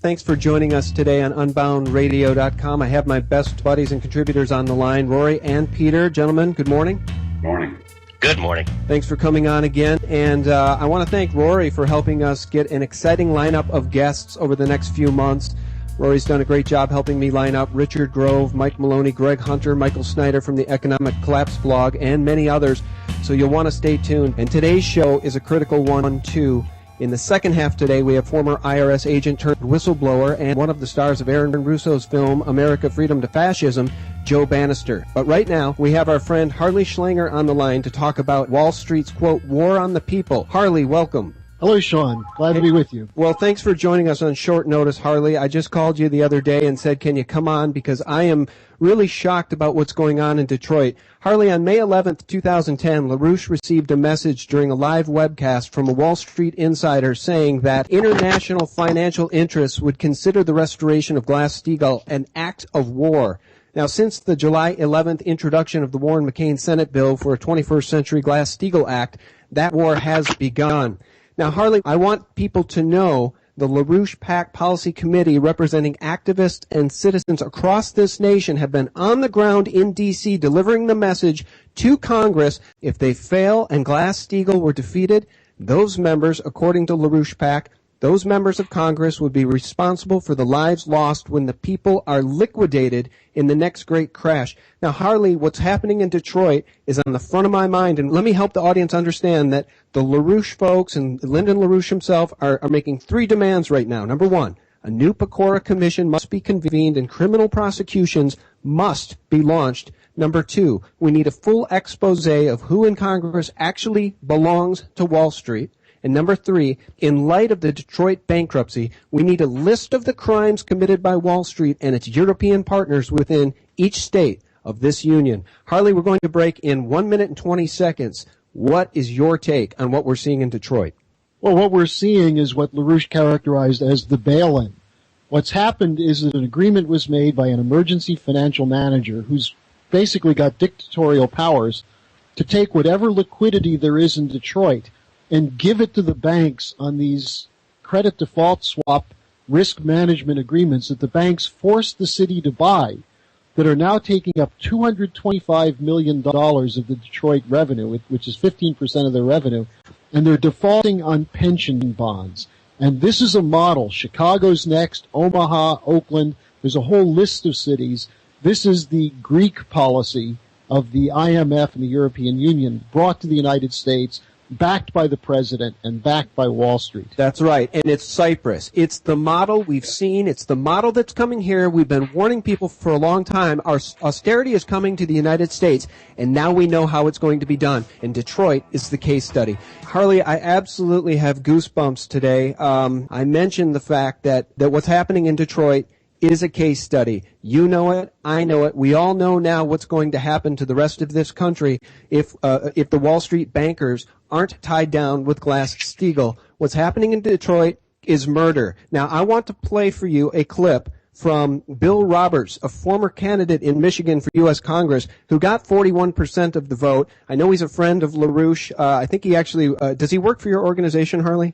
Thanks for joining us today on UnboundRadio.com. I have my best buddies and contributors on the line, Rory and Peter. Gentlemen, good morning. Morning. Good morning. Thanks for coming on again. And I want to thank Rory for helping us get an exciting lineup of guests over the next few months. Rory's done a great job helping me line up Richard Grove, Mike Maloney, Greg Hunter, Michael Snyder from the Economic Collapse blog, and many others. So you'll want to stay tuned. And today's show is a critical one, too. In the second half today, we have former IRS agent turned whistleblower and one of the stars of Aaron Russo's film America Freedom to Fascism, Joe Bannister. But right now, we have our friend Harley Schlanger on the line to talk about Wall Street's, quote, war on the people. Harley, welcome. Hello, Sean. Glad to be with you. Well, thanks for joining us on short notice, Harley. I just called you the other day and said, can you come on? Because I am really shocked about what's going on in Detroit. Harley, on May 11th, 2010, LaRouche received a message during a live webcast from a Wall Street insider saying that international financial interests would consider the restoration of Glass-Steagall an act of war. Now, since the July 11th introduction of the Warren McCain Senate bill for a 21st Century Glass-Steagall Act, that war has begun. Now, Harley, I want people to know the LaRouche PAC Policy Committee representing activists and citizens across this nation have been on the ground in D.C. delivering the message to Congress. If they fail and Glass-Steagall were defeated, those members, according to LaRouche PAC, those members of Congress would be responsible for the lives lost when the people are liquidated in the next great crash. Now, Harley, what's happening in Detroit is on the front of my mind, and let me help the audience understand that the LaRouche folks and Lyndon LaRouche himself are making three demands right now. Number one, a new Pecora commission must be convened and criminal prosecutions must be launched. Number two, we need a full expose of who in Congress actually belongs to Wall Street. And number three, in light of the Detroit bankruptcy, we need a list of the crimes committed by Wall Street and its European partners within each state of this union. Harley, we're going to break in 1 minute and 20 seconds. What is your take on what we're seeing in Detroit? Well, what we're seeing is what LaRouche characterized as the bail-in. What's happened is that an agreement was made by an emergency financial manager who's basically got dictatorial powers to take whatever liquidity there is in Detroit and give it to the banks on these credit default swap risk management agreements that the banks forced the city to buy that are now taking up $225 million of the Detroit revenue, which is 15% of their revenue, and they're defaulting on pension bonds. And this is a model. Chicago's next, Omaha, Oakland, there's a whole list of cities. This is the Greek policy of the IMF and the European Union brought to the United States, backed by the president and backed by Wall Street. That's right. And it's Cyprus. It's the model we've seen. It's the model that's coming here. We've been warning people for a long time. Our austerity is coming to the United States, and now we know how it's going to be done. And Detroit is the case study. Harley, I absolutely have goosebumps today. I mentioned the fact that what's happening in Detroit is a case study. You know it. I know it. We all know now what's going to happen to the rest of this country if the Wall Street bankers aren't tied down with Glass-Steagall. What's happening in Detroit is murder. Now, I want to play for you a clip from Bill Roberts, a former candidate in Michigan for U.S. Congress, who got 41% of the vote. I know he's a friend of LaRouche. I think he actually, does he work for your organization, Harley?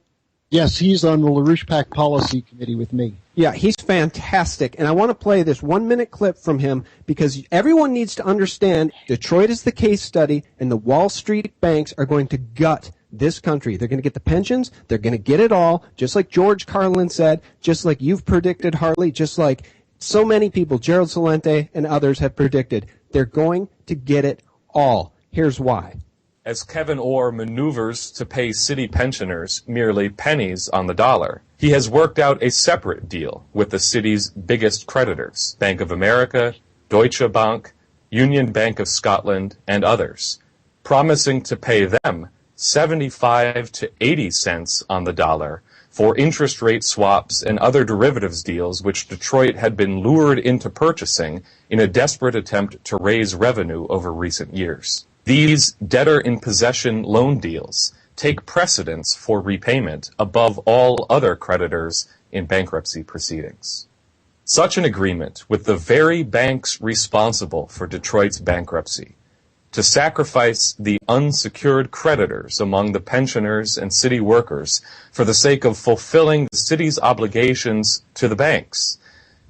Yes, he's on the LaRouche PAC Policy Committee with me. Yeah, he's fantastic. And I want to play this 1 minute clip from him because everyone needs to understand Detroit is the case study and the Wall Street banks are going to gut this country. They're going to get the pensions. They're going to get it all, just like George Carlin said, just like you've predicted, Harley, just like so many people, Gerald Celente and others have predicted. They're going to get it all. Here's why. As Kevin Orr maneuvers to pay city pensioners merely pennies on the dollar, he has worked out a separate deal with the city's biggest creditors, Bank of America, Deutsche Bank, Union Bank of Scotland, and others, promising to pay them 75 to 80 cents on the dollar for interest rate swaps and other derivatives deals which Detroit had been lured into purchasing in a desperate attempt to raise revenue over recent years. These debtor-in-possession loan deals take precedence for repayment above all other creditors in bankruptcy proceedings. Such an agreement with the very banks responsible for Detroit's bankruptcy to sacrifice the unsecured creditors among the pensioners and city workers for the sake of fulfilling the city's obligations to the banks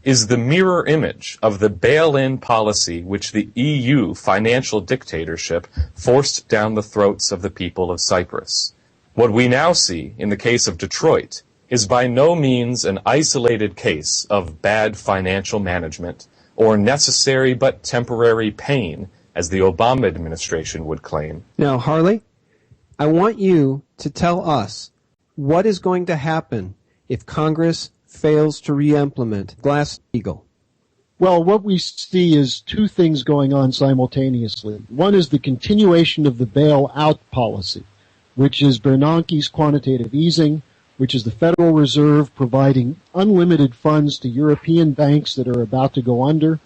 is the mirror image of the bail-in policy which the EU financial dictatorship forced down the throats of the people of Cyprus. What we now see in the case of Detroit is by no means an isolated case of bad financial management or necessary but temporary pain, as the Obama administration would claim. Now, Harley, I want you to tell us what is going to happen if Congress fails to re-implement Glass-Steagall. Well, what we see is two things going on simultaneously. One is the continuation of the bailout policy, which is Bernanke's quantitative easing, which is the Federal Reserve providing unlimited funds to European banks that are about to go under.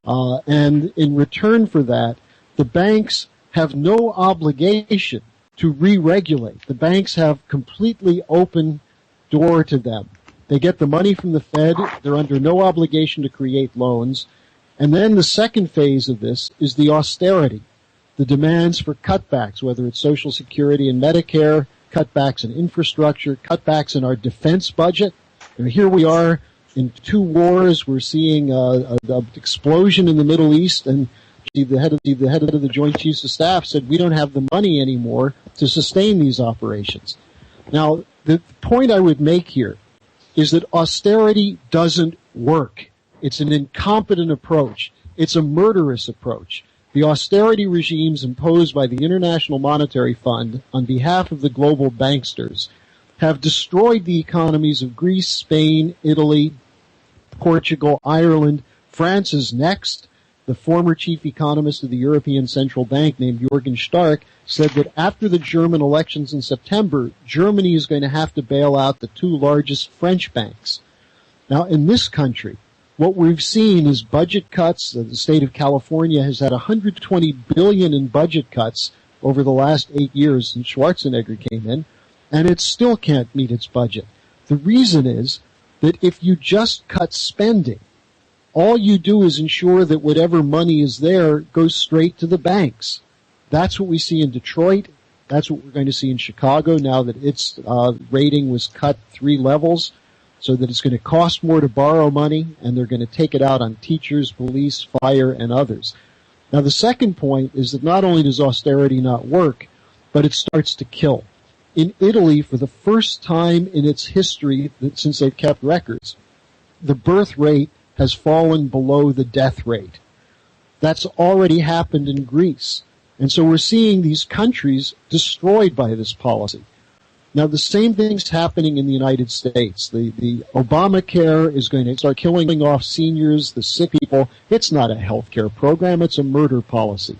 And in return for that, the banks have no obligation to re-regulate. The banks have completely open door to them. They get the money from the Fed. They're under no obligation to create loans. And then the second phase of this is the austerity, the demands for cutbacks, whether it's Social Security and Medicare, cutbacks in infrastructure, cutbacks in our defense budget. And here we are in two wars. We're seeing an explosion in the Middle East, and the head of the Joint Chiefs of Staff said we don't have the money anymore to sustain these operations. Now, the point I would make here is that austerity doesn't work. It's an incompetent approach. It's a murderous approach. The austerity regimes imposed by the International Monetary Fund on behalf of the global banksters have destroyed the economies of Greece, Spain, Italy, Portugal, Ireland. France is next. The former chief economist of the European Central Bank, named Jürgen Stark, said that after the German elections in September, Germany is going to have to bail out the two largest French banks. Now, in this country, what we've seen is budget cuts. The state of California has had $120 billion in budget cuts over the last 8 years since Schwarzenegger came in, and it still can't meet its budget. The reason is that if you just cut spending, all you do is ensure that whatever money is there goes straight to the banks. That's what we see in Detroit. That's what we're going to see in Chicago now that its rating was cut 3 levels, so that it's going to cost more to borrow money, and they're going to take it out on teachers, police, fire, and others. Now, the second point is that not only does austerity not work, but it starts to kill. In Italy, for the first time in its history, since they've kept records, the birth rate has fallen below the death rate. That's already happened in Greece. And so we're seeing these countries destroyed by this policy. Now, the same thing's happening in the United States. The Obamacare is going to start killing off seniors, the sick people. It's not a health care program. It's a murder policy.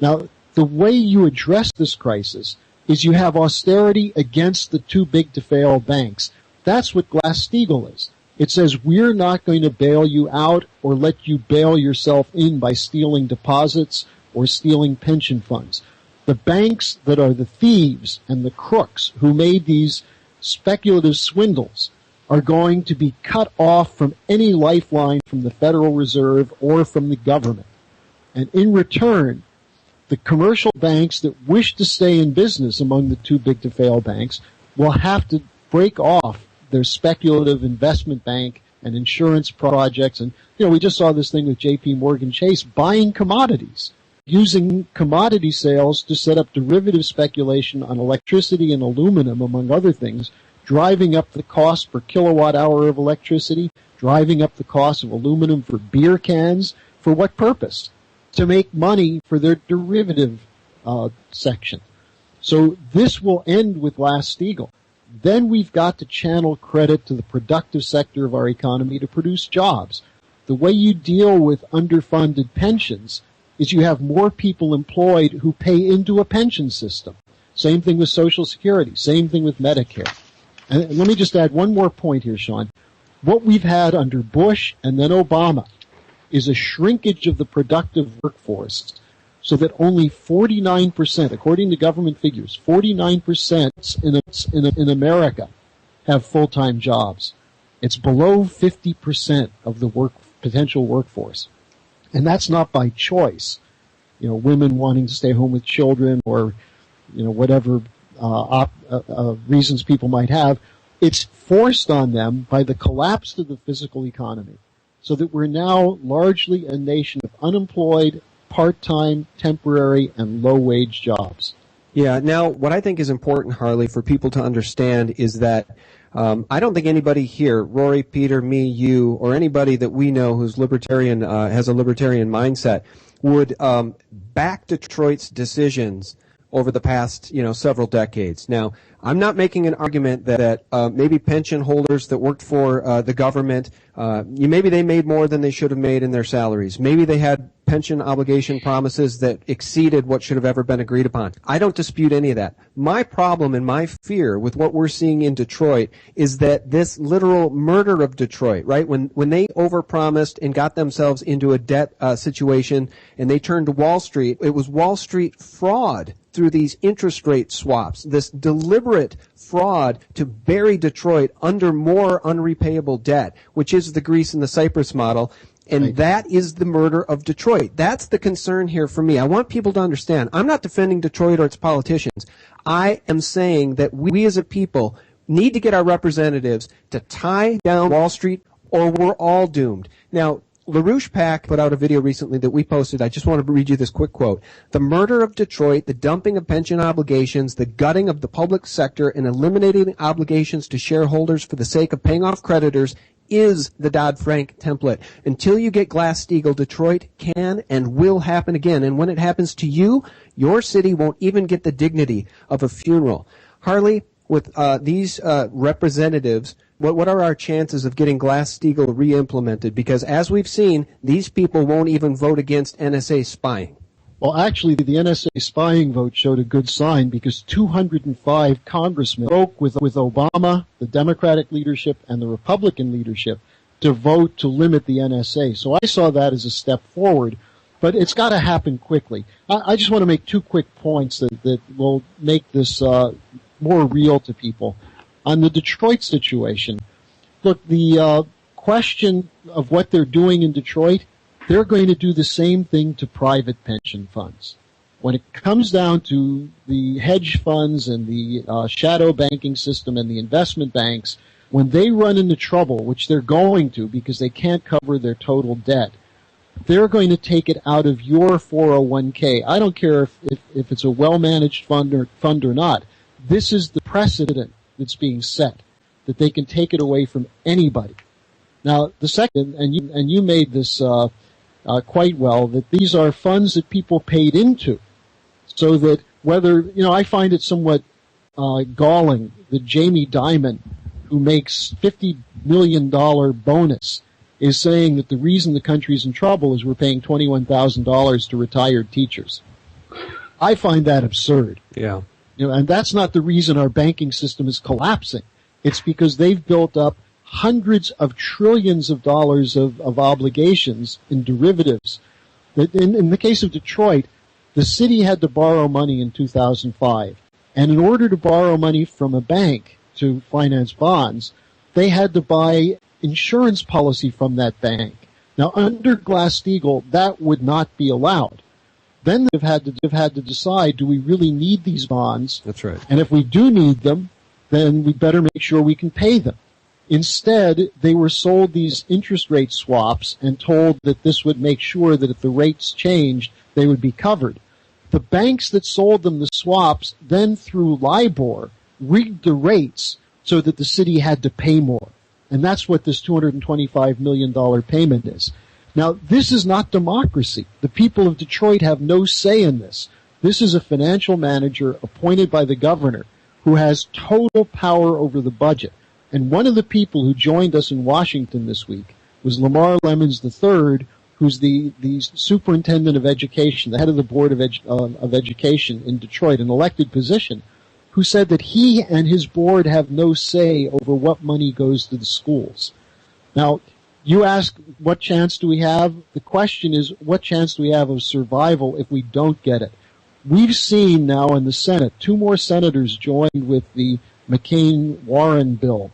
Now, the way you address this crisis is you have austerity against the too big to fail banks. That's what Glass-Steagall is. It says we're not going to bail you out or let you bail yourself in by stealing deposits or stealing pension funds. The banks that are the thieves and the crooks who made these speculative swindles are going to be cut off from any lifeline from the Federal Reserve or from the government. And in return, the commercial banks that wish to stay in business among the too big to fail banks will have to break off their speculative investment bank and insurance projects. And, we just saw this thing with J.P. Morgan Chase buying commodities, using commodity sales to set up derivative speculation on electricity and aluminum, among other things, driving up the cost per kilowatt hour of electricity, driving up the cost of aluminum for beer cans. For what purpose? To make money for their derivative section. So this will end with Glass-Steagall. Then we've got to channel credit to the productive sector of our economy to produce jobs. The way you deal with underfunded pensions is you have more people employed who pay into a pension system. Same thing with Social Security. Same thing with Medicare. And let me just add one more point here, Sean. What we've had under Bush and then Obama is a shrinkage of the productive workforce so that only 49%, according to government figures, 49% in America have full-time jobs. It's below 50% of the potential workforce. And that's not by choice. women wanting to stay home with children or, whatever reasons people might have. It's forced on them by the collapse of the physical economy, so that we're now largely a nation of unemployed, part-time, temporary, and low-wage jobs. Yeah, now what I think is important, Harley, for people to understand is that I don't think anybody here, Rory, Peter, me, you, or anybody that we know who's libertarian, has a libertarian mindset, would back Detroit's decisions over the past, several decades. Now, I'm not making an argument that maybe pension holders that worked for the government, maybe they made more than they should have made in their salaries. Maybe they had pension obligation promises that exceeded what should have ever been agreed upon. I don't dispute any of that. My problem and my fear with what we're seeing in Detroit is that this literal murder of Detroit, right? When they overpromised and got themselves into a debt situation and they turned to Wall Street, it was Wall Street fraud through these interest rate swaps, this deliberate fraud to bury Detroit under more unrepayable debt, which is the Greece and the Cyprus model. And right. That is the murder of Detroit. That's the concern here for me. I want people to understand. I'm not defending Detroit or its politicians. I am saying that we as a people need to get our representatives to tie down Wall Street or we're all doomed. Now, LaRouche PAC put out a video recently that we posted. I just want to read you this quick quote. The murder of Detroit, the dumping of pension obligations, the gutting of the public sector, and eliminating obligations to shareholders for the sake of paying off creditors is the Dodd-Frank template. Until you get Glass-Steagall, Detroit can and will happen again. And when it happens to you, your city won't even get the dignity of a funeral. Harley, with these representatives, what are our chances of getting Glass-Steagall re-implemented? Because as we've seen, these people won't even vote against NSA spying. Well, actually, the NSA spying vote showed a good sign because 205 congressmen broke with Obama, the Democratic leadership, and the Republican leadership to vote to limit the NSA. So I saw that as a step forward, but it's got to happen quickly. I just want to make two quick points that will make this more real to people. On the Detroit situation, look, the question of what they're doing in Detroit, they're going to do the same thing to private pension funds. When it comes down to the hedge funds and the shadow banking system and the investment banks, when they run into trouble, which they're going to because they can't cover their total debt, they're going to take it out of your 401k. I don't care if it's a well-managed fund or not. This is the precedent that's being set, that they can take it away from anybody. Now, the second, and you made this quite well, that these are funds that people paid into, so that whether, I find it somewhat galling that Jamie Dimon, who makes $50 million bonus, is saying that the reason the country's in trouble is we're paying $21,000 to retired teachers. I find that absurd. Yeah. And that's not the reason our banking system is collapsing. It's because they've built up hundreds of trillions of dollars of obligations in derivatives. In the case of Detroit, the city had to borrow money in 2005. And in order to borrow money from a bank to finance bonds, they had to buy insurance policy from that bank. Now, under Glass-Steagall, that would not be allowed. Then they've had to decide, do we really need these bonds? That's right. And if we do need them, then we better make sure we can pay them. Instead, they were sold these interest rate swaps and told that this would make sure that if the rates changed, they would be covered. The banks that sold them the swaps then, through LIBOR, rigged the rates so that the city had to pay more. And that's what this $225 million payment is. Now, this is not democracy. The people of Detroit have no say in this. This is a financial manager appointed by the governor who has total power over the budget. And one of the people who joined us in Washington this week was Lamar Lemons III, who's the superintendent of education, the head of the board of education in Detroit, an elected position, who said that he and his board have no say over what money goes to the schools. Now, you ask, what chance do we have? The question is, what chance do we have of survival if we don't get it? We've seen now in the Senate, 2 more senators joined with the McCain-Warren bill.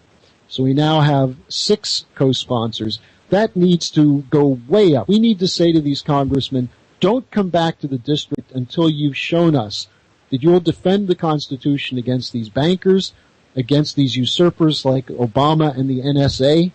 So we now have 6 co-sponsors. That needs to go way up. We need to say to these congressmen, don't come back to the district until you've shown us that you'll defend the Constitution against these bankers, against these usurpers like Obama and the NSA.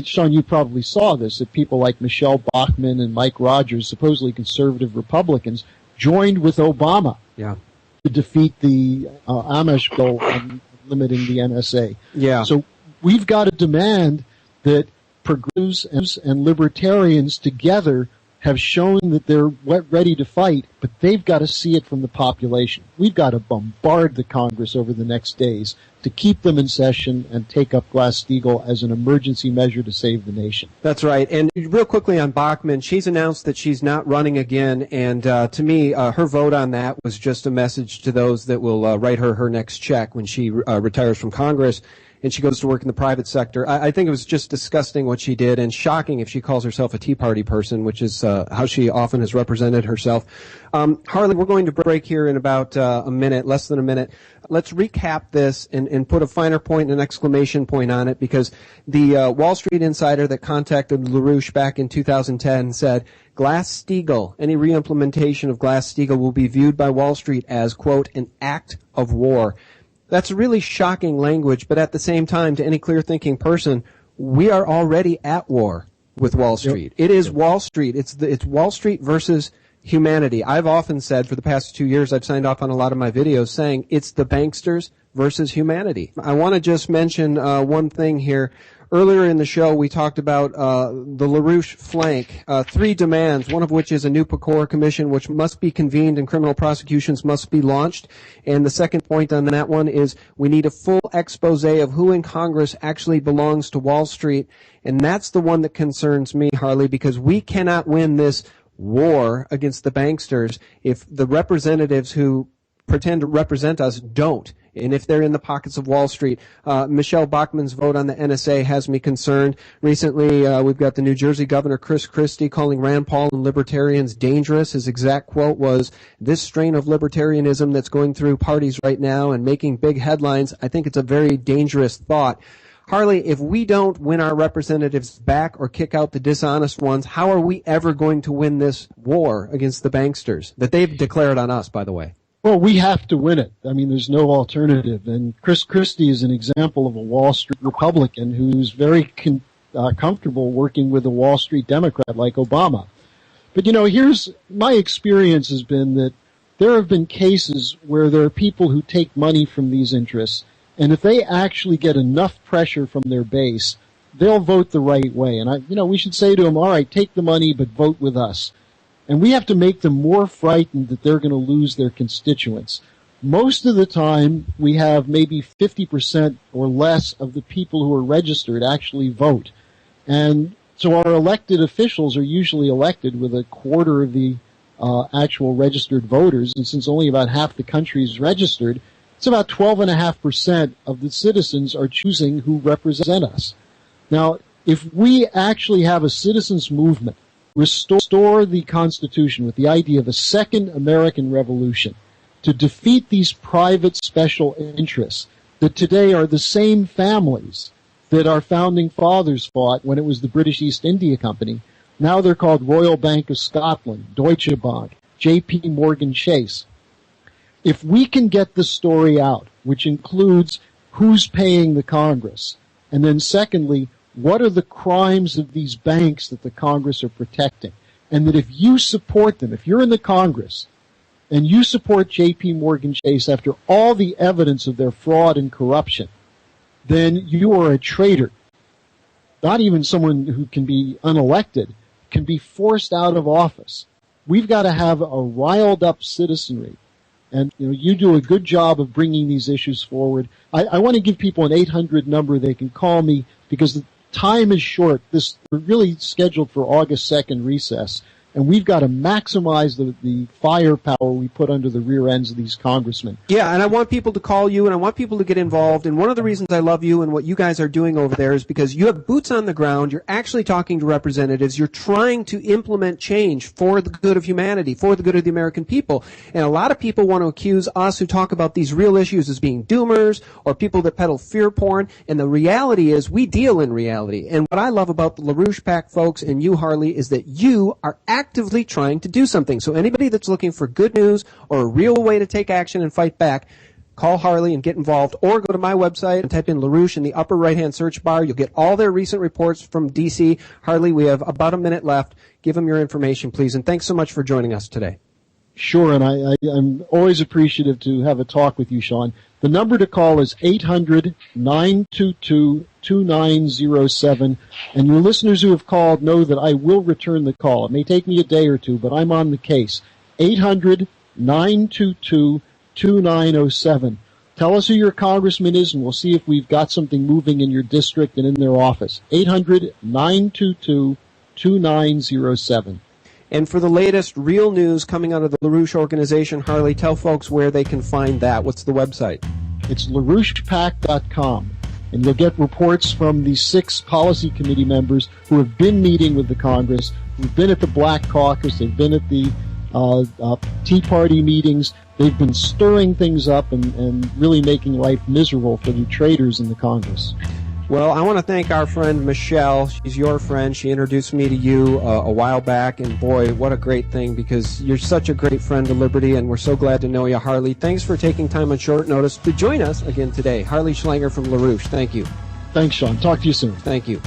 Sean, you probably saw this, that people like Michelle Bachmann and Mike Rogers, supposedly conservative Republicans, joined with Obama to defeat the Amish bill on limiting the NSA. Yeah. So we've got to demand that progressives and libertarians together have shown that they're ready to fight, but they've got to see it from the population. We've got to bombard the Congress over the next days to keep them in session and take up Glass-Steagall as an emergency measure to save the nation. That's right. And real quickly on Bachmann, she's announced that she's not running again, and to me, her vote on that was just a message to those that will write her next check when she retires from Congress and she goes to work in the private sector. I think it was just disgusting what she did, and shocking if she calls herself a Tea Party person, which is how she often has represented herself. Harley, we're going to break here in about a minute, less than a minute. Let's recap this and put a finer point and an exclamation point on it, because the Wall Street insider that contacted LaRouche back in 2010 said, Glass-Steagall, any reimplementation of Glass-Steagall will be viewed by Wall Street as, quote, an act of war. That's really shocking language, but at the same time, to any clear-thinking person, we are already at war with Wall Street. It is Wall Street. It's Wall Street versus humanity. I've often said for the past 2 years, I've signed off on a lot of my videos saying it's the banksters versus humanity. I want to just mention one thing here. Earlier in the show, we talked about the LaRouche flank, 3 demands, one of which is a new PCOR commission, which must be convened and criminal prosecutions must be launched. And the second point on that one is we need a full expose of who in Congress actually belongs to Wall Street. And that's the one that concerns me, Harley, because we cannot win this war against the banksters if the representatives who pretend to represent us don't. And if they're in the pockets of Wall Street. Michelle Bachmann's vote on the NSA has me concerned. Recently, we've got the New Jersey Governor Chris Christie calling Rand Paul and libertarians dangerous. His exact quote was, this strain of libertarianism that's going through parties right now and making big headlines, I think it's a very dangerous thought. Harley, if we don't win our representatives back or kick out the dishonest ones, how are we ever going to win this war against the banksters that they've declared on us, by the way? Well, we have to win it. I mean, there's no alternative. And Chris Christie is an example of a Wall Street Republican who's very comfortable working with a Wall Street Democrat like Obama. But, here's my experience has been that there have been cases where there are people who take money from these interests, and if they actually get enough pressure from their base, they'll vote the right way. And, we should say to them, all right, take the money, but vote with us. And we have to make them more frightened that they're going to lose their constituents. Most of the time, we have maybe 50% or less of the people who are registered actually vote. And so our elected officials are usually elected with a quarter of the actual registered voters. And since only about half the country is registered, it's about 12.5% of the citizens are choosing who represent us. Now, if we actually have a citizens' movement, restore the Constitution with the idea of a second American Revolution to defeat these private special interests that today are the same families that our founding fathers fought when it was the British East India Company. Now they're called Royal Bank of Scotland, Deutsche Bank, J.P. Morgan Chase. If we can get the story out, which includes who's paying the Congress, and then secondly, what are the crimes of these banks that the Congress are protecting? And that if you support them, if you're in the Congress and you support J.P. Morgan Chase after all the evidence of their fraud and corruption, then you are a traitor. Not even someone who can be unelected can be forced out of office. We've got to have a riled up citizenry. And you do a good job of bringing these issues forward. I want to give people an 800 number they can call me because the time is short. We're really scheduled for August 2nd recess, and we've got to maximize the firepower we put under the rear ends of these congressmen. Yeah, and I want people to call you, and I want people to get involved. And one of the reasons I love you and what you guys are doing over there is because you have boots on the ground. You're actually talking to representatives. You're trying to implement change for the good of humanity, for the good of the American people. And a lot of people want to accuse us who talk about these real issues as being doomers or people that peddle fear porn. And the reality is we deal in reality. And what I love about the LaRouche PAC folks and you, Harley, is that you are actually actively trying to do something. So anybody that's looking for good news or a real way to take action and fight back, call Harley and get involved, or go to my website and type in LaRouche in the upper right-hand search bar. You'll get all their recent reports from D.C. Harley, we have about a minute left. Give them your information, please. And thanks so much for joining us today. Sure, and I'm always appreciative to have a talk with you, Sean. The number to call is 800-922-2907, and your listeners who have called know that I will return the call. It may take me a day or two, but I'm on the case. 800-922-2907. Tell us who your congressman is, and we'll see if we've got something moving in your district and in their office. 800-922-2907. And for the latest real news coming out of the LaRouche organization, Harley, tell folks where they can find that. What's the website? It's LaRouchePAC.com. And you'll get reports from the 6 policy committee members who have been meeting with the Congress, who've been at the Black Caucus, they've been at the Tea Party meetings. They've been stirring things up and really making life miserable for the traitors in the Congress. Well, I want to thank our friend Michelle. She's your friend. She introduced me to you a while back, and boy, what a great thing, because you're such a great friend to Liberty, and we're so glad to know you, Harley. Thanks for taking time on short notice to join us again today. Harley Schlanger from LaRouche, thank you. Thanks, Sean. Talk to you soon. Thank you.